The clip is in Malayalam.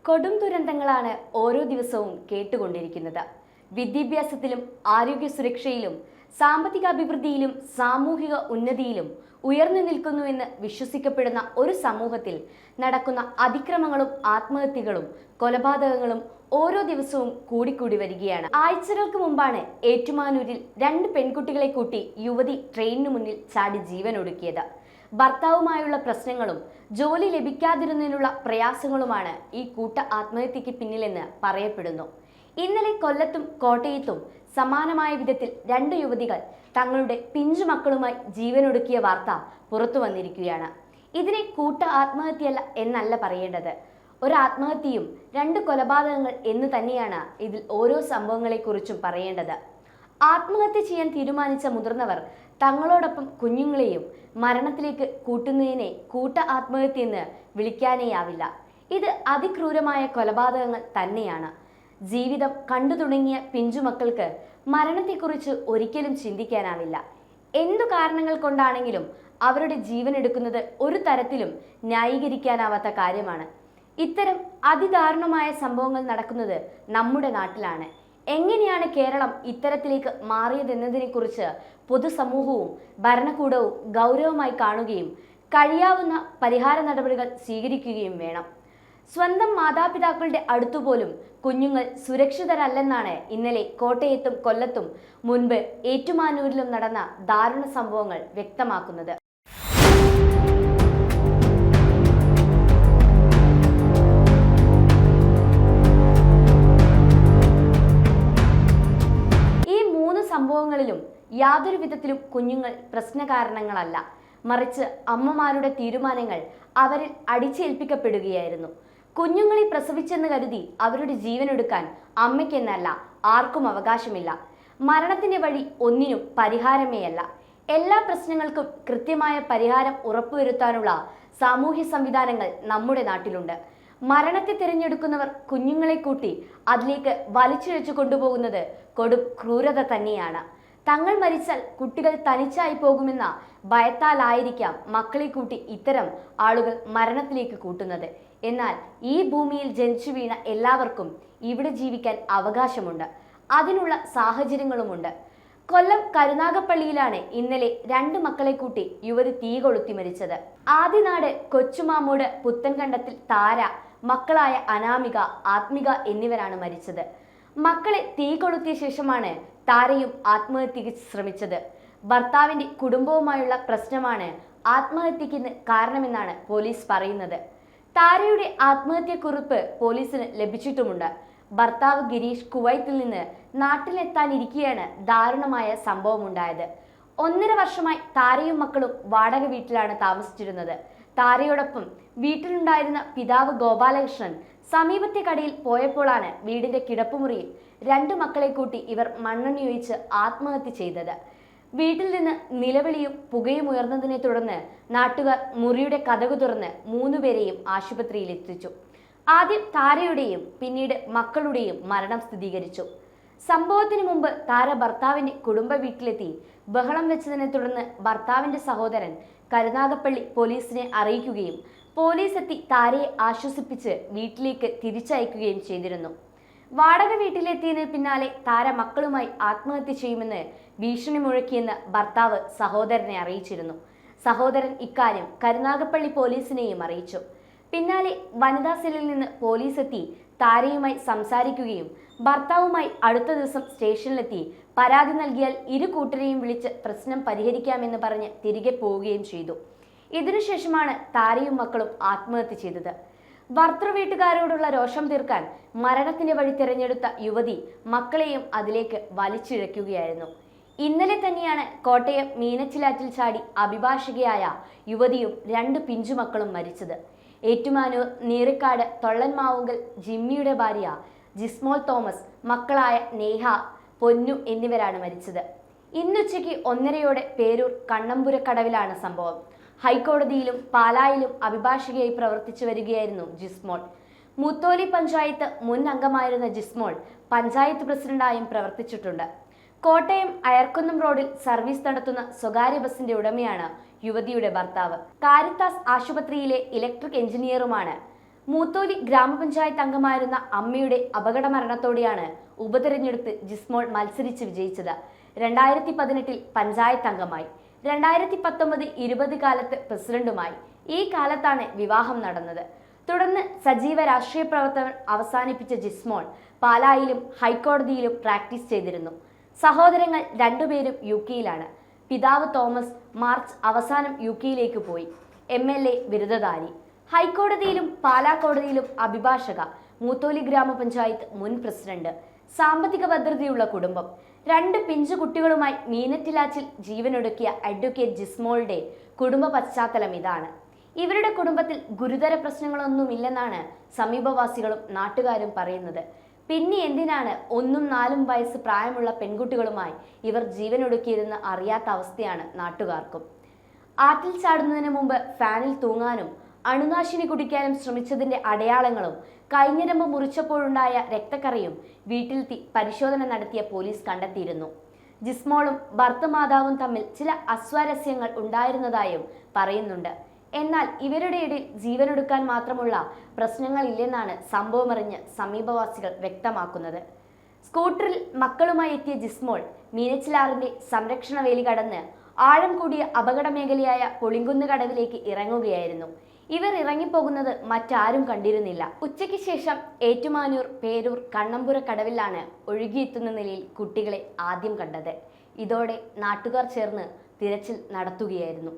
കൊടും ദുരന്തങ്ങളാണ് ഓരോ ദിവസവും കേട്ടുകൊണ്ടിരിക്കുന്നത്. വിദ്യാഭ്യാസത്തിലും ആരോഗ്യ സുരക്ഷയിലും സാമ്പത്തിക അഭിവൃദ്ധിയിലും സാമൂഹിക ഉന്നതിയിലും ഉയർന്നു നിൽക്കുന്നുവെന്ന് വിശ്വസിക്കപ്പെടുന്ന ഒരു സമൂഹത്തിൽ നടക്കുന്ന അതിക്രമങ്ങളും ആത്മഹത്യകളും കൊലപാതകങ്ങളും ഓരോ ദിവസവും കൂടിക്കൂടി വരികയാണ്. ആഴ്ചകൾക്ക് മുമ്പാണ് ഏറ്റുമാനൂരിൽ 2 പെൺകുട്ടികളെ കൂട്ടി യുവതി ട്രെയിനിനു മുന്നിൽ ചാടി ജീവനൊടുക്കിയത്. ഭർത്താവുമായുള്ള പ്രശ്നങ്ങളും ജോലി ലഭിക്കാതിരുന്നതിനുള്ള പ്രയാസങ്ങളുമാണ് ഈ കൂട്ട ആത്മഹത്യക്ക് പിന്നിലെന്ന് പറയപ്പെടുന്നു. ഇന്നലെ കൊല്ലത്തും കോട്ടയത്തും സമാനമായ വിധത്തിൽ 2 യുവതികൾ തങ്ങളുടെ പിഞ്ചുമക്കളുമായി ജീവനൊടുക്കിയ വാർത്ത പുറത്തു വന്നിരിക്കുകയാണ്. ഇതിനെ കൂട്ട ആത്മഹത്യയല്ല എന്നല്ല പറയേണ്ടത്. ഒരു ആത്മഹത്യയും 2 കൊലപാതകങ്ങൾ എന്ന് തന്നെയാണ് ഇതിൽ ഓരോ സംഭവങ്ങളെക്കുറിച്ചും പറയേണ്ടത്. ആത്മഹത്യ ചെയ്യാൻ തീരുമാനിച്ച മുതിർന്നവർ തങ്ങളോടൊപ്പം കുഞ്ഞുങ്ങളെയും മരണത്തിലേക്ക് കൂട്ടുന്നതിനെ കൂട്ട ആത്മഹത്യ എന്ന് വിളിക്കാനേയാവില്ല. ഇത് അതിക്രൂരമായ കൊലപാതകങ്ങൾ തന്നെയാണ്. ജീവിതം കണ്ടു തുടങ്ങിയ പിഞ്ചുമക്കൾക്ക് മരണത്തെക്കുറിച്ച് ഒരിക്കലും ചിന്തിക്കാനാവില്ല. എന്തു കാരണങ്ങൾ കൊണ്ടാണെങ്കിലും അവരുടെ ജീവൻ എടുക്കുന്നത് ഒരു തരത്തിലും ന്യായീകരിക്കാനാവാത്ത കാര്യമാണ്. ഇത്തരം അതിദാരുണമായ സംഭവങ്ങൾ നടക്കുന്നത് നമ്മുടെ നാട്ടിലാണ്. എങ്ങനെയാണ് കേരളം ഇത്തരത്തിലേക്ക് മാറിയതെന്നതിനെക്കുറിച്ച് പൊതുസമൂഹവും ഭരണകൂടവും ഗൗരവമായി കാണുകയും കഴിയാവുന്ന പരിഹാര നടപടികൾ സ്വീകരിക്കുകയും വേണം. സ്വന്തം മാതാപിതാക്കളുടെ അടുത്തുപോലും കുഞ്ഞുങ്ങൾ സുരക്ഷിതരല്ലെന്നാണ് ഇന്നലെ കോട്ടയത്തും കൊല്ലത്തും മുൻപ് ഏറ്റുമാനൂരിലും നടന്ന ദാരുണ സംഭവങ്ങൾ വ്യക്തമാക്കുന്നത്. ഈ 3 സംഭവങ്ങളിലും യാതൊരു വിധത്തിലും കുഞ്ഞുങ്ങൾ പ്രശ്നകാരണങ്ങളല്ല, മറിച്ച് അമ്മമാരുടെ തീരുമാനങ്ങൾ അവരിൽ അടിച്ചേൽപ്പിക്കപ്പെടുകയായിരുന്നു. കുഞ്ഞുങ്ങളെ പ്രസവിച്ചെന്ന് കരുതി അവരുടെ ജീവനെടുക്കാൻ അമ്മയ്ക്കെന്നല്ല ആർക്കും അവകാശമില്ല. മരണത്തിന്റെ വഴി ഒന്നിനും പരിഹാരമേയല്ല. എല്ലാ പ്രശ്നങ്ങൾക്കും കൃത്യമായ പരിഹാരം ഉറപ്പുവരുത്താനുള്ള സാമൂഹ്യ സംവിധാനങ്ങൾ നമ്മുടെ നാട്ടിലുണ്ട്. മരണത്തെ തിരഞ്ഞെടുക്കുന്നവർ കുഞ്ഞുങ്ങളെ കൂട്ടി അതിലേക്ക് വലിച്ചിഴച്ചു കൊണ്ടുപോകുന്നത് കൊടും ക്രൂരത തന്നെയാണ്. തങ്ങൾ മരിച്ചാൽ കുട്ടികൾ തനിച്ചായി പോകുമെന്ന ഭയത്താലായിരിക്കാം മക്കളെ കൂട്ടി ഇത്തരം ആളുകൾ മരണത്തിലേക്ക് കൂട്ടുന്നത്. എന്നാൽ ഈ ഭൂമിയിൽ ജനിച്ചു വീണ എല്ലാവർക്കും ഇവിടെ ജീവിക്കാൻ അവകാശമുണ്ട്, അതിനുള്ള സാഹചര്യങ്ങളുമുണ്ട്. കൊല്ലം കരുനാഗപ്പള്ളിയിലാണ് ഇന്നലെ 2 മക്കളെ കൂട്ടി യുവതി തീ കൊളുത്തി മരിച്ചത്. ആദിനാട് കൊച്ചുമാമൂട് പുത്തൻകണ്ടത്തിൽ താര, മക്കളായ അനാമിക, ആത്മിക എന്നിവരാണ് മരിച്ചത്. മക്കളെ തീ കൊളുത്തിയ ശേഷമാണ് താരയും ആത്മഹത്യക്ക് ശ്രമിച്ചത്. ഭർത്താവിന്റെ കുടുംബവുമായുള്ള പ്രശ്നമാണ് ആത്മഹത്യക്ക് കാരണമെന്നാണ് പോലീസ് പറയുന്നത്. താരയുടെ ആത്മഹത്യക്കുറിപ്പ് പോലീസിന് ലഭിച്ചിട്ടുമുണ്ട്. ഭർത്താവ് ഗിരീഷ് കുവൈത്തിൽ നിന്ന് നാട്ടിലെത്താനിരിക്കെയാണ് ദാരുണമായ സംഭവമുണ്ടായത്. 1.5 വർഷമായി താരയും മക്കളും വാടക വീട്ടിലാണ് താമസിച്ചിരുന്നത്. താരയോടൊപ്പം വീട്ടിലുണ്ടായിരുന്ന പിതാവ് ഗോപാലകൃഷ്ണൻ സമീപത്തെ കടയിൽ പോയപ്പോഴാണ് വീടിന്റെ കിടപ്പുമുറിയിൽ 2 മക്കളെ കൂട്ടി ഇവർ മണ്ണെണ്ണയൊഴിച്ച് ആത്മഹത്യ ചെയ്തത്. വീട്ടിൽ നിന്ന് നിലവിളിയും പുകയും ഉയർന്നതിനെ തുടർന്ന് നാട്ടുകാർ മുറിയുടെ കതകു തുറന്ന് 3 പേരെയും ആശുപത്രിയിൽ എത്തിച്ചു. ആദ്യം താരയുടെയും പിന്നീട് മക്കളുടെയും മരണം സ്ഥിരീകരിച്ചു. സംഭവത്തിന് മുമ്പ് താര ഭർത്താവിന്റെ കുടുംബ വീട്ടിലെത്തി ബഹളം വെച്ചതിനെ തുടർന്ന് ഭർത്താവിന്റെ സഹോദരൻ കരുനാഗപ്പള്ളി പോലീസിനെ അറിയിക്കുകയും പോലീസ് എത്തി താരയെ ആശ്വസിപ്പിച്ച് വീട്ടിലേക്ക് തിരിച്ചയക്കുകയും ചെയ്തിരുന്നു. വാടക വീട്ടിലെത്തിയതിന് പിന്നാലെ താര മക്കളുമായി ആത്മഹത്യ ചെയ്യുമെന്ന് ഭീഷണി മുഴക്കിയെന്ന് ഭർത്താവ് സഹോദരനെ അറിയിച്ചിരുന്നു. സഹോദരൻ ഇക്കാര്യം കരുനാഗപ്പള്ളി പോലീസിനെയും അറിയിച്ചു. പിന്നാലെ വനിതാ സെല്ലിൽ നിന്ന് പോലീസ് എത്തി താരയുമായി സംസാരിക്കുകയും ഭർത്താവുമായി അടുത്ത ദിവസം സ്റ്റേഷനിലെത്തി പരാതി നൽകിയാൽ 2 കൂട്ടരെയും വിളിച്ച് പ്രശ്നം പരിഹരിക്കാമെന്ന് പറഞ്ഞ് തിരികെ പോവുകയും ചെയ്തു. ഇതിനുശേഷമാണ് താരയും മക്കളും ആത്മഹത്യ ചെയ്തത്. ഭർത്തൃ വീട്ടുകാരോടുള്ള രോഷം തീർക്കാൻ മരണത്തിന്റെ വഴി തിരഞ്ഞെടുത്ത യുവതി മക്കളെയും അതിലേക്ക് വലിച്ചിഴയ്ക്കുകയായിരുന്നു. ഇന്നലെ തന്നെയാണ് കോട്ടയം മീനച്ചിലാറ്റിൽ ചാടി അഭിഭാഷകയായ യുവതിയും 2 പിഞ്ചുമക്കളും മരിച്ചത്. ഏറ്റുമാനൂർ നീറിക്കാട് തൊള്ളൻമാവുങ്കൽ ജിമ്മിയുടെ ഭാര്യ ജിസ്മോൾ തോമസ്, മക്കളായ നേഹ, പൊന്നു എന്നിവരാണ് മരിച്ചത്. ഇന്നുച്ചയ്ക്ക് 1:30 പേരൂർ കണ്ണമ്പുരക്കടവിലാണ് സംഭവം. ഹൈക്കോടതിയിലും പാലായിലും അഭിഭാഷകയായി പ്രവർത്തിച്ചു വരികയായിരുന്നു ജിസ്മോൾ. മുത്തോലി പഞ്ചായത്ത് മുൻ അംഗമായിരുന്ന ജിസ്മോൾ പഞ്ചായത്ത് പ്രസിഡന്റായും പ്രവർത്തിച്ചിട്ടുണ്ട്. കോട്ടയം അയർക്കുന്നം റോഡിൽ സർവീസ് നടത്തുന്ന സ്വകാര്യ ബസിന്റെ ഉടമയാണ് യുവതിയുടെ ഭർത്താവ്. കാരിത്താസ് ആശുപത്രിയിലെ ഇലക്ട്രിക് എഞ്ചിനീയറുമാണ്. മൂത്തോലി ഗ്രാമപഞ്ചായത്ത് അംഗമായിരുന്ന അമ്മയുടെ അപകട മരണത്തോടെയാണ് ഉപതെരഞ്ഞെടുപ്പ് ജിസ്മോൾ മത്സരിച്ച് വിജയിച്ചത്. 2018 പഞ്ചായത്ത് അംഗമായി, 2019-20 കാലത്ത് പ്രസിഡന്റുമായി. ഈ കാലത്താണ് വിവാഹം നടന്നത്. തുടർന്ന് സജീവ രാഷ്ട്രീയ പ്രവർത്തനം അവസാനിപ്പിച്ച ജിസ്മോൾ പാലായിലും ഹൈക്കോടതിയിലും പ്രാക്ടീസ് ചെയ്തിരുന്നു. സഹോദരങ്ങൾ രണ്ടുപേരും UK-യിലാണ്. പിതാവ് തോമസ് മാർച്ച് അവസാനം UK-യിലേക്ക് പോയി. MLA ബിരുദധാരി. ഹൈക്കോടതിയിലും പാലാ കോടതിയിലും അഭിഭാഷക. മൂത്തോലി ഗ്രാമപഞ്ചായത്ത് മുൻ പ്രസിഡന്റ്. സാമ്പത്തിക ഭദ്രതയുള്ള കുടുംബം. 2 പിഞ്ചു കുട്ടികളുമായി മീനറ്റിലാച്ചിൽ ജീവനൊടുക്കിയ അഡ്വക്കേറ്റ് ജിസ്മോളുടെ കുടുംബ പശ്ചാത്തലം ഇതാണ്. ഇവരുടെ കുടുംബത്തിൽ ഗുരുതര പ്രശ്നങ്ങളൊന്നുമില്ലെന്നാണ് സമീപവാസികളും നാട്ടുകാരും പറയുന്നത്. പിന്നെ എന്തിനാണ് 1-4 വയസ്സ് പ്രായമുള്ള പെൺകുട്ടികളുമായി ഇവർ ജീവനൊടുക്കിയതെന്ന് അറിയാത്ത അവസ്ഥയാണ് നാട്ടുകാർക്കും. ആറ്റിൽ ചാടുന്നതിന് മുമ്പ് ഫാനിൽ തൂങ്ങാനും അണുനാശിനി കുടിക്കാനും ശ്രമിച്ചതിന്റെ അടയാളങ്ങളും കൈഞ്ഞരമ്പ് മുറിച്ചപ്പോഴുണ്ടായ രക്തക്കറയും വീട്ടിലെത്തി പരിശോധന നടത്തിയ പോലീസ് കണ്ടെത്തിയിരുന്നു. ജിസ്മോളും ഭർത്തൃമാതാവും തമ്മിൽ ചില അസ്വാരസ്യങ്ങൾ ഉണ്ടായിരുന്നതായും പറയുന്നുണ്ട്. എന്നാൽ ഇവരുടെ ഇടയിൽ ജീവനൊടുക്കാൻ മാത്രമുള്ള പ്രശ്നങ്ങളില്ലെന്നാണ് സംഭവമറിഞ്ഞ് സമീപവാസികൾ വ്യക്തമാക്കുന്നത്. സ്കൂട്ടറിൽ മക്കളുമായി എത്തിയ ജിസ്മോൾ മീനച്ചിലാറിന്റെ സംരക്ഷണ വേലി കടന്ന് ആഴം കൂടിയ അപകട മേഖലയായ പൊളിങ്കുന്ന് കടവിലേക്ക് ഇറങ്ങുകയായിരുന്നു. ഇവർ ഇറങ്ങിപ്പോകുന്നത് മറ്റാരും കണ്ടിരുന്നില്ല. ഉച്ചയ്ക്ക് ശേഷം ഏറ്റുമാനൂർ, പേരൂർ, കണ്ണമ്പുര കടവിലാണ് ഒഴുകിയെത്തുന്ന നിലയിൽ കുട്ടികളെ ആദ്യം കണ്ടത്. ഇതോടെ നാട്ടുകാർ ചേർന്ന് തിരച്ചിൽ നടത്തുകയായിരുന്നു.